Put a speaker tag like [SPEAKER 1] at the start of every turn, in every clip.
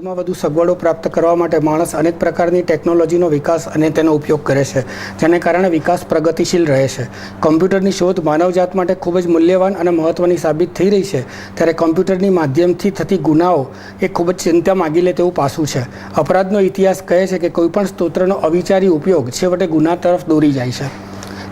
[SPEAKER 1] વધુમાં વધુ સગવડો પ્રાપ્ત કરવા માટે માણસ અનેક પ્રકારની ટેકનોલોજીનો વિકાસ અને તેનો ઉપયોગ કરે છે, જેને કારણે વિકાસ પ્રગતિશીલ રહે છે. કમ્પ્યુટરની શોધ માનવજાત માટે ખૂબ જ મૂલ્યવાન અને મહત્ત્વની સાબિત થઈ રહી છે, ત્યારે કમ્પ્યુટરની માધ્યમથી થતી ગુનાઓ એ ખૂબ જ ચિંતા માગી લે તેવું પાસું છે. અપરાધનો ઇતિહાસ કહે છે કે કોઈપણ સ્ત્રોતનો અવિચારી ઉપયોગ છેવટે ગુના તરફ દોરી જાય છે.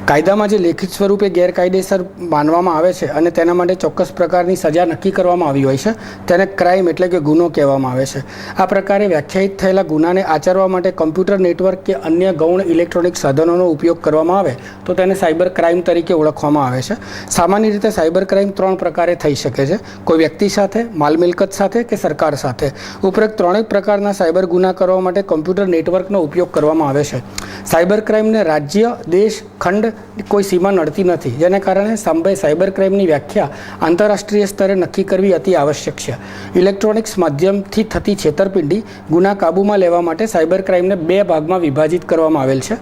[SPEAKER 1] કાયદામાં જે લેખિત સ્વરૂપે ગેરકાયદેસર માનવામાં આવે છે અને તેના માટે ચોક્કસ પ્રકારની સજા નક્કી કરવામાં આવી હોય છે, તેને ક્રાઇમ એટલે કે ગુનો કહેવામાં આવે છે. આ પ્રકારે વ્યાખ્યાયિત થયેલા ગુનાને આચરવા માટે કમ્પ્યુટર નેટવર્ક કે અન્ય ગૌણ ઇલેક્ટ્રોનિક સાધનોનો ઉપયોગ કરવામાં આવે તો તેને સાયબર ક્રાઇમ તરીકે ઓળખવામાં આવે છે. સામાન્ય રીતે સાયબર ક્રાઇમ 3 પ્રકારે થઈ શકે છે: કોઈ વ્યક્તિ સાથે, માલ મિલકત સાથે કે સરકાર સાથે. ઉપરોક્ત ત્રણેય પ્રકારના સાયબર ગુના કરવા માટે કમ્પ્યુટર નેટવર્કનો ઉપયોગ કરવામાં આવે છે. સાયબર ક્રાઇમને રાજ્ય, દેશ, ખંડ કોઈ સીમા નડતી નથી, જેને કારણે સાયબર ક્રાઇમની વ્યાખ્યા આંતરરાષ્ટ્રીય સ્તરે નક્કી કરવી અતિ આવશ્યક છે. ઇલેક્ટ્રોનિક્સ માધ્યમથી થતી છેતરપિંડી ગુના કાબૂમાં લેવા માટે સાયબર ક્રાઇમને 2 ભાગમાં વિભાજિત કરવામાં આવેલ છે.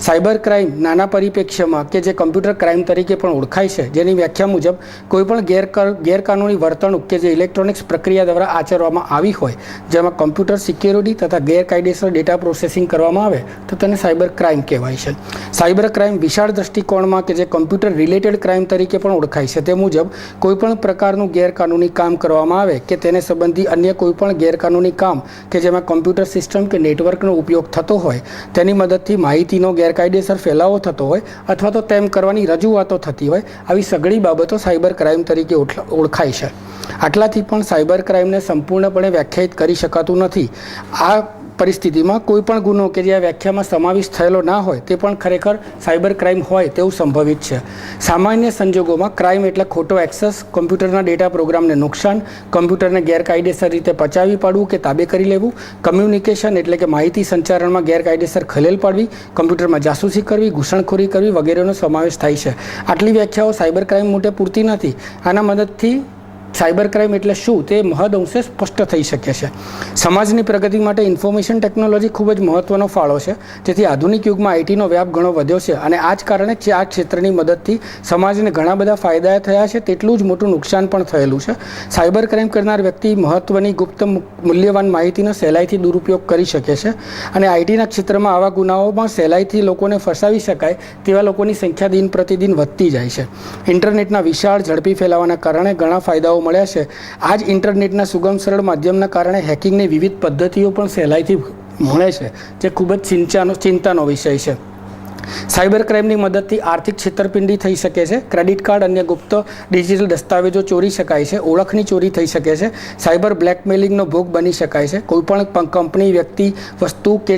[SPEAKER 1] સાયબર ક્રાઇમ નાના પરિપ્રેક્ષ્યમાં કે જે કમ્પ્યુટર ક્રાઇમ તરીકે પણ ઓળખાય છે, જેની વ્યાખ્યા મુજબ કોઈપણ ગેરકાનૂની વર્તણૂક કે જે ઇલેક્ટ્રોનિક્સ પ્રક્રિયા દ્વારા આચરવામાં આવી હોય, જેમાં કમ્પ્યુટર સિક્યોરિટી તથા ગેરકાયદેસર ડેટા પ્રોસેસિંગ કરવામાં આવે તો તેને સાયબર ક્રાઇમ કહેવાય છે. સાયબર ક્રાઇમ વિશાળ દ્રષ્ટિકોણમાં કે જે કમ્પ્યુટર રિલેટેડ ક્રાઇમ તરીકે પણ ઓળખાય છે, તે મુજબ કોઈપણ પ્રકારનું ગેરકાનૂની કામ કરવામાં આવે કે તેને સંબંધી અન્ય કોઈપણ ગેરકાનૂની કામ કે જેમાં કમ્પ્યુટર સિસ્ટમ કે નેટવર્કનો ઉપયોગ થતો હોય, તેની મદદથી માહિતીનો ગેરકાયદેસર ફેલાવો થતો હોય અથવા તો તેમ કરવાની રજૂઆતો થતી હોય, આવી સઘળી બાબતો સાયબર ક્રાઇમ તરીકે ઓળખાય છે. આટલાથી પણ સાયબર ક્રાઇમને સંપૂર્ણપણે વ્યાખ્યાયિત કરી શકાતું નથી. આ પરિસ્થિતિમાં કોઈ પણ ગુનો કે જે આ વ્યાખ્યામાં સમાવિષ્ટ થયેલો ના હોય તે પણ ખરેખર સાયબર ક્રાઇમ હોય તેવું સંભવિત છે. સામાન્ય સંજોગોમાં ક્રાઇમ એટલે ખોટો એક્સેસ, કમ્પ્યુટરના ડેટા પ્રોગ્રામને નુકસાન, કમ્પ્યુટરને ગેરકાયદેસર રીતે પચાવી પાડવું કે તાબે કરી લેવું, કમ્યુનિકેશન એટલે કે માહિતી સંચારણમાં ગેરકાયદેસર ખલેલ પાડવી, કમ્પ્યુટરમાં જાસૂસી કરવી, ઘૂસણખોરી કરવી વગેરેનો સમાવેશ થાય છે. આટલી વ્યાખ્યાઓ સાયબર ક્રાઇમ માટે પૂરતી નથી. આના મદદથી સાયબર ક્રાઇમ એટલે શું તે મહદઅંશે સ્પષ્ટ થઈ શકે છે. સમાજની પ્રગતિ માટે ઇન્ફોર્મેશન ટેકનોલોજી ખૂબ જ મહત્ત્વનો ફાળો છે, જેથી આધુનિક યુગમાં આઈટીનો વ્યાપ ઘણો વધ્યો છે અને આ જ કારણે આ ક્ષેત્રની મદદથી સમાજને ઘણા બધા ફાયદા થયા છે, તેટલું જ મોટું નુકસાન પણ થયેલું છે. સાયબર ક્રાઇમ કરનાર વ્યક્તિ મહત્ત્વની ગુપ્ત મૂલ્યવાન માહિતીનો સહેલાઈથી દુરુપયોગ કરી શકે છે અને આઈટીના ક્ષેત્રમાં આવા ગુનાઓમાં સહેલાઈથી લોકોને ફસાવી શકાય તેવા લોકોની સંખ્યા દિન પ્રતિદિન વધતી જાય છે. ઇન્ટરનેટના વિશાળ ઝડપી ફેલાવાના કારણે ઘણા ફાયદાઓ મળ્યા છે. આ જ ઇન્ટરનેટના સુગમ સરળ માધ્યમના કારણે હેકિંગની વિવિધ પદ્ધતિઓ પણ સહેલાઈથી મળે છે, જે ખૂબ જ ચિંતાનો વિષય છે. સાયબર ક્રાઇમની મદદથી આર્થિક છેતરપિંડી થઈ શકે છે. ક્રેડિટ કાર્ડ અને ગુપ્ત ડિજિટલ દસ્તાવેજો ચોરી શકાય છે. ઓળખની ચોરી થઈ શકે છે. સાયબર બ્લેકમેલિંગનો ભોગ બની શકાય છે. કોઈપણ કંપની, વ્યક્તિ, વસ્તુ કે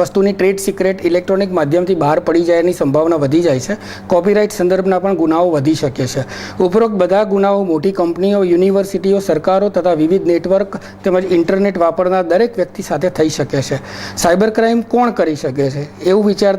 [SPEAKER 1] વસ્તુની ટ્રેડ સિક્રેટ ઇલેક્ટ્રોનિક માધ્યમથી બહાર પડી જવાની સંભાવના વધી જાય છે. કોપીરાઇટ સંદર્ભના પણ ગુનાઓ વધી શકે છે. ઉપરોક્ત બધા ગુનાઓ મોટી કંપનીઓ, યુનિવર્સિટીઓ, સરકારો તથા વિવિધ નેટવર્ક તેમજ ઇન્ટરનેટ વાપરનાર દરેક વ્યક્તિ સાથે થઈ શકે છે. સાયબર ક્રાઇમ કોણ કરી શકે છે એવું વિચારતા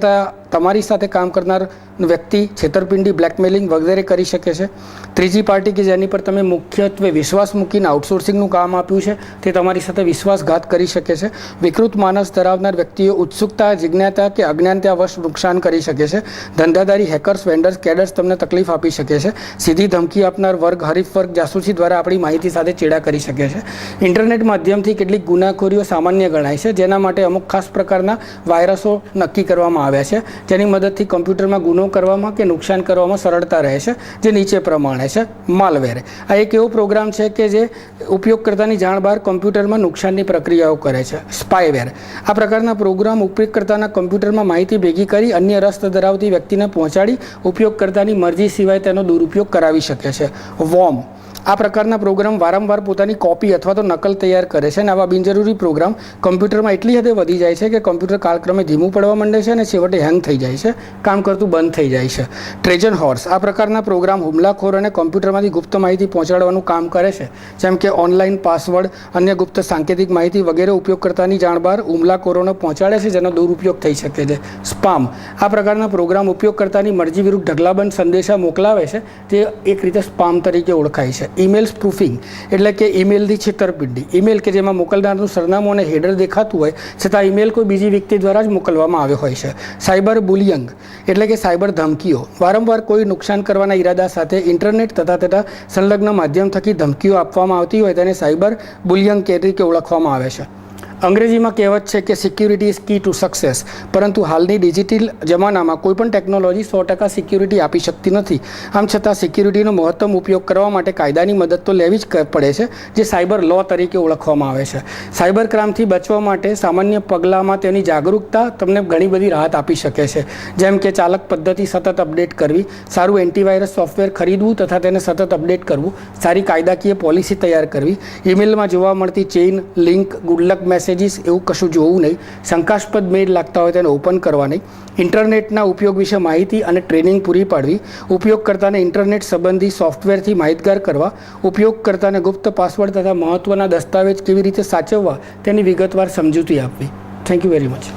[SPEAKER 1] તમારી સાથે કામ કરનાર વ્યક્તિ છેતરપિંડી, બ્લેકમેલિંગ વગેરે કરી શકે છે. ત્રીજી પાર્ટી કે જેની પર તમે મુખ્યત્વે વિશ્વાસ મૂકીને આઉટસોર્સિંગનું કામ આપ્યું છે તે તમારી સાથે વિશ્વાસઘાત કરી શકે છે. વિકૃત માનસ ધરાવનાર વ્યક્તિઓ ઉત્સુકતા, જિજ્ઞાસા કે અજ્ઞાનતાવશ નુકસાન કરી શકે છે. ધંધાદારી, હેકર્સ, વેન્ડર્સ, કેડર્સ તમને તકલીફ આપી શકે છે. સીધી ધમકી આપનાર વર્ગ, હરીફ વર્ગ જાસૂસી દ્વારા આપણી માહિતી સાથે ચેડા કરી શકે છે. ઇન્ટરનેટ માધ્યમથી કેટલીક ગુનાખોરીઓ સામાન્ય ગણાય છે, જેના માટે અમુક ખાસ પ્રકારના વાયરસો નક્કી કરવામાં આવ્યા છે, જેની મદદથી કમ્પ્યુટરમાં ગુનો કરવામાં કે નુકસાન કરવામાં સરળતા રહે છે, જે નીચે પ્રમાણે છે. માલવેર આ એક એવો પ્રોગ્રામ છે કે જે ઉપયોગકર્તાની જાણ બહાર કમ્પ્યુટરમાં નુકસાનની પ્રક્રિયાઓ કરે છે. સ્પાયવેર આ પ્રકારના પ્રોગ્રામ ઉપયોગકર્તાના કમ્પ્યુટરમાં માહિતી ભેગી કરી અન્ય રસ ધરાવતી વ્યક્તિને પહોંચાડી ઉપયોગકર્તાની મરજી સિવાય તેનો દુરુપયોગ કરાવી શકે છે. વોર્મ આ પ્રકારના પ્રોગ્રામ વારંવાર પોતાની કોપી અથવા તો નકલ તૈયાર કરે છે અને આવા બિનજરૂરી પ્રોગ્રામ કમ્પ્યુટરમાં એટલી હદે વધી જાય છે કે કમ્પ્યુટર કાળક્રમે ધીમું પડવા માંડે છે અને છેવટે હેંગ થઈ જાય છે, કામ કરતું બંધ થઈ જાય છે. ટ્રેજન હોર્સ આ પ્રકારના પ્રોગ્રામ હુમલાખોર અને કમ્પ્યુટરમાંથી ગુપ્ત માહિતી પહોંચાડવાનું કામ કરે છે, જેમ કે ઓનલાઈન પાસવર્ડ, અન્ય ગુપ્ત સાંકેતિક માહિતી વગેરે ઉપયોગકર્તાની જાણ બહાર હુમલાખોરોને પહોંચાડે છે, જેનો દુરુપયોગ થઈ શકે છે. સ્પામ આ પ્રકારના પ્રોગ્રામ ઉપયોગકર્તાની મરજી વિરુદ્ધ ઢગલાબંધ સંદેશા મોકલાવે છે, તે એક રીતે સ્પામ તરીકે ઓળખાય છે. ઈમેલ સ્પ્રૂફિંગ એટલે કે ઈમેલની છેતરપિંડી, ઈમેલ કે જેમાં મોકલનારનું સરનામું અને હેડર દેખાતું હોય છતાં ઈમેલ કોઈ બીજી વ્યક્તિ દ્વારા જ મોકલવામાં આવ્યો હોય છે. સાયબર બુલિયંગ એટલે કે સાયબર ધમકીઓ, વારંવાર કોઈ નુકસાન કરવાના ઈરાદા સાથે ઇન્ટરનેટ તથા તેના સંલગ્ન માધ્યમ થકી ધમકીઓ આપવામાં આવતી હોય તેને સાયબર બુલિયંગ તરીકે ઓળખવામાં આવે છે. અંગ્રેજીમાં કહેવત છે કે security is key to success, પરંતુ હાલની ડિજિટલ જમાનામાં કોઈપણ ટેકનોલોજી 100% સિક્યુરિટી આપી શકતી નથી. આમ છતાં સિક્યુરિટીનો મહત્તમ ઉપયોગ કરવા માટે કાયદાની મદદ તો લેવી જ પડે છે, જે સાયબર લો તરીકે ઓળખવામાં આવે છે. સાયબર ક્રાઇમથી બચવા માટે સામાન્ય પગલાંમાં તેની જાગૃતતા તમને ઘણી બધી રાહત આપી શકે છે, જેમ કે ચાલક પદ્ધતિ સતત અપડેટ કરવી, સારું એન્ટીવાયરસ સોફ્ટવેર ખરીદવું તથા તેને સતત અપડેટ કરવું, સારી કાયદાકીય પોલિસી તૈયાર કરવી, ઈમેલમાં જોવા મળતી ચેઇન લિંક, ગુડલક મેસેજ એવું કશું જોવું નહીં, શંકાસ્પદ મેલ લાગતા હોય તેને ઓપન કરવા નહીં, ઇન્ટરનેટના ઉપયોગ વિશે માહિતી અને ટ્રેનિંગ પૂરી પાડવી, ઉપયોગકર્તાને ઇન્ટરનેટ સંબંધી સોફ્ટવેરથી માહિતગાર કરવા, ઉપયોગકર્તાને ગુપ્ત પાસવર્ડ તથા મહત્ત્વના દસ્તાવેજ કેવી રીતે સાચવવા તેની વિગતવાર સમજૂતી આપવી. Thank you very much.